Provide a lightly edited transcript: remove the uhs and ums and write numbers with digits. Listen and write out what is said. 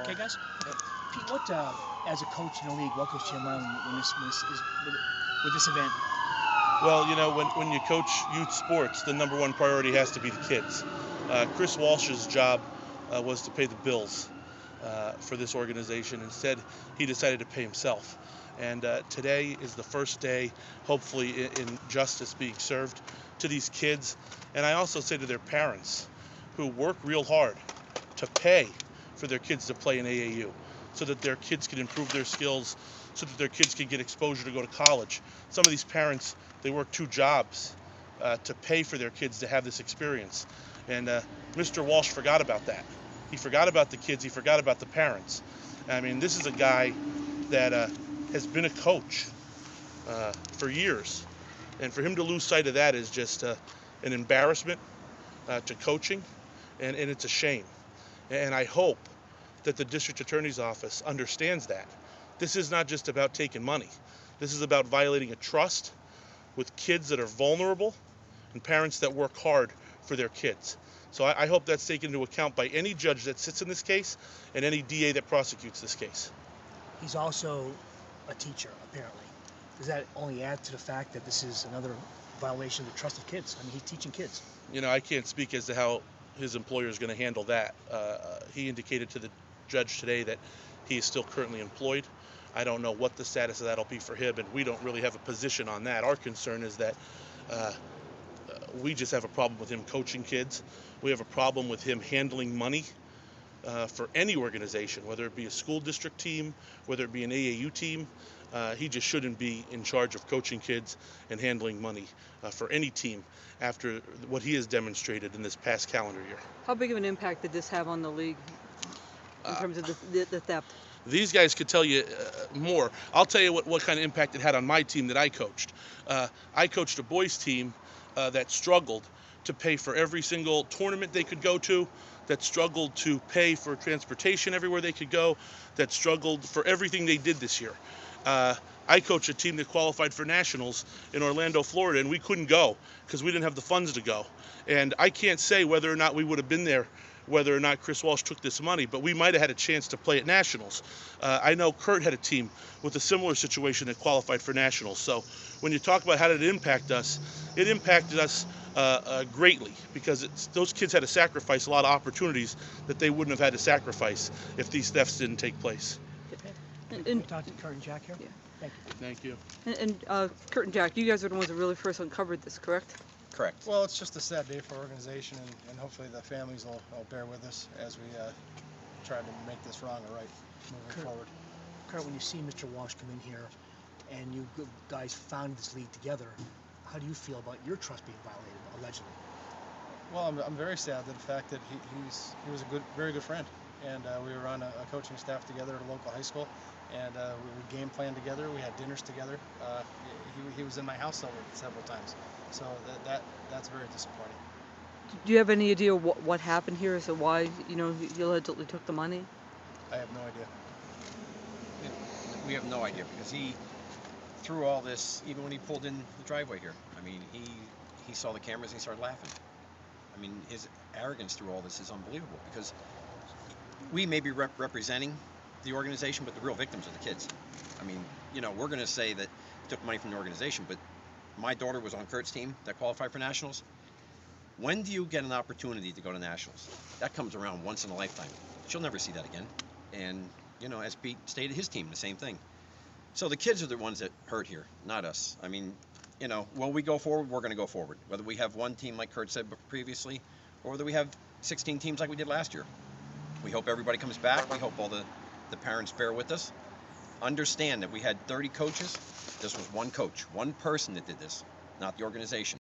Okay, guys. Pete, what as a coach in the league, what goes to your mind when this is with this event? Well, when you coach youth sports, the number one priority has to be the kids. Chris Walsh's job was to pay the bills for this organization. Instead, he decided to pay himself. And today is the first day, hopefully, in justice being served to these kids. And I also say to their parents who work real hard to pay for their kids to play in AAU so that their kids can improve their skills, so that their kids can get exposure to go to college. Some of these parents, they work 2 jobs to pay for their kids to have this experience. And Mr. Walsh forgot about that. He forgot about the kids. He forgot about the parents. I mean, this is a guy that has been a coach for years. And for him to lose sight of that is just an embarrassment to coaching, and it's a shame. And I hope that the district attorney's office understands that. This is not just about taking money. This is about violating a trust with kids that are vulnerable and parents that work hard for their kids. So I hope that's taken into account by any judge that sits in this case and any DA that prosecutes this case. He's also a teacher, apparently. Does that only add to the fact that this is another violation of the trust of kids? I mean, he's teaching kids. I can't speak as to how his employer is going to handle that. He indicated to the judge today that he is still currently employed. I don't know what the status of that'll be for him, and we don't really have a position on that. Our concern is that we just have a problem with him coaching kids. We have a problem with him handling money for any organization, whether it be a school district team, whether it be an AAU team. He just shouldn't be in charge of coaching kids and handling money for any team after what he has demonstrated in this past calendar year. How big of an impact did this have on the league in terms of the theft? These guys could tell you more. I'll tell you what kind of impact it had on my team that I coached. I coached a boys team that struggled to pay for every single tournament they could go to, that struggled to pay for transportation everywhere they could go, that struggled for everything they did this year. I coached a team that qualified for nationals in Orlando, Florida, and we couldn't go because we didn't have the funds to go. And I can't say whether or not we would have been there, whether or not Chris Walsh took this money, but we might have had a chance to play at nationals. I know Curt had a team with a similar situation that qualified for nationals. So when you talk about how did it impacted us greatly, because those kids had to sacrifice a lot of opportunities that they wouldn't have had to sacrifice if these thefts didn't take place. Can we talk to Curt and Jack here? Yeah. Thank you. Thank you. And Curt and Jack, you guys are the ones that really first uncovered this, correct? Correct. Well, it's just a sad day for our organization, and hopefully the families will bear with us as we try to make this wrong or right moving forward. Curt, when you see Mr. Walsh come in here and you guys found this league together, how do you feel about your trust being violated, allegedly? Well, I'm very sad at the fact that he was a very good friend, and we were on a coaching staff together at a local high school, and we would game plan together. We had dinners together. He was in my house several times, so that's very disappointing. Do you have any idea what happened here as to why he allegedly took the money? I have no idea. We have no idea because he threw all this even when he pulled in the driveway here. I mean, he saw the cameras and he started laughing. I mean, his arrogance through all this is unbelievable because we may be representing the organization, but the real victims are the kids. I mean, we're going to say that he took money from the organization, but my daughter was on Curt's team that qualified for nationals. When do you get an opportunity to go to nationals? That comes around once in a lifetime. She'll never see that again. And, as Pete stated, his team, the same thing. So the kids are the ones that hurt here, not us. I mean, when we go forward, we're going to go forward. Whether we have one team, like Curt said previously, or whether we have 16 teams like we did last year. We hope everybody comes back. We hope all the parents bear with us. Understand that we had 30 coaches. This was one coach, one person that did this, not the organization.